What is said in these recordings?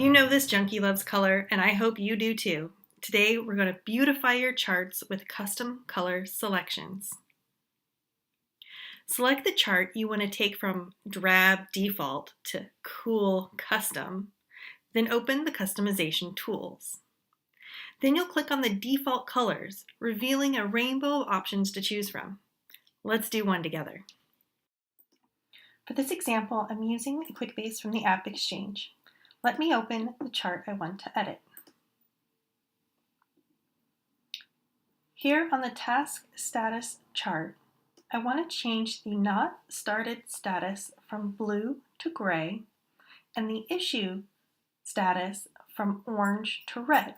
You know this junkie loves color, and I hope you do too. Today, we're going to beautify your charts with custom color selections. Select the chart you want to take from drab default to cool custom, then open the customization tools. Then you'll click on the default colors, revealing a rainbow of options to choose from. Let's do one together. For this example, I'm using Quickbase from the App Exchange. Let me open the chart I want to edit. Here on the task status chart, I want to change the not started status from blue to gray and the issue status from orange to red.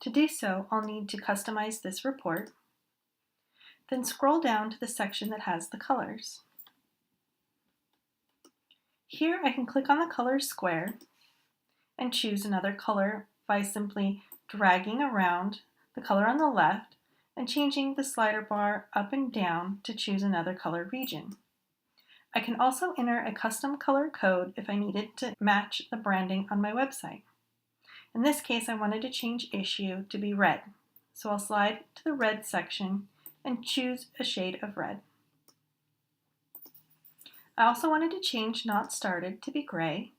To do so, I'll need to customize this report, then scroll down to the section that has the colors. Here I can click on the color square and choose another color by simply dragging around the color on the left and changing the slider bar up and down to choose another color region. I can also enter a custom color code if I needed to match the branding on my website. In this case, I wanted to change issue to be red, so I'll slide to the red section and choose a shade of red. I also wanted to change not started to be gray.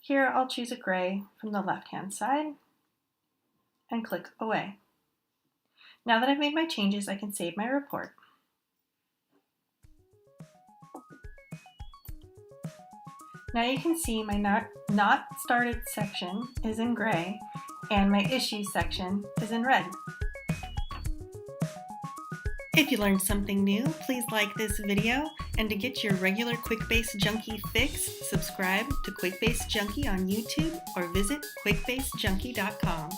Here I'll choose a gray from the left-hand side and click away. Now that I've made my changes, I can save my report. Now you can see my not started section is in gray and my issues section is in red. If you learned something new, please like this video, and to get your regular Quickbase Junkie fix, subscribe to Quickbase Junkie on YouTube or visit quickbasejunkie.com.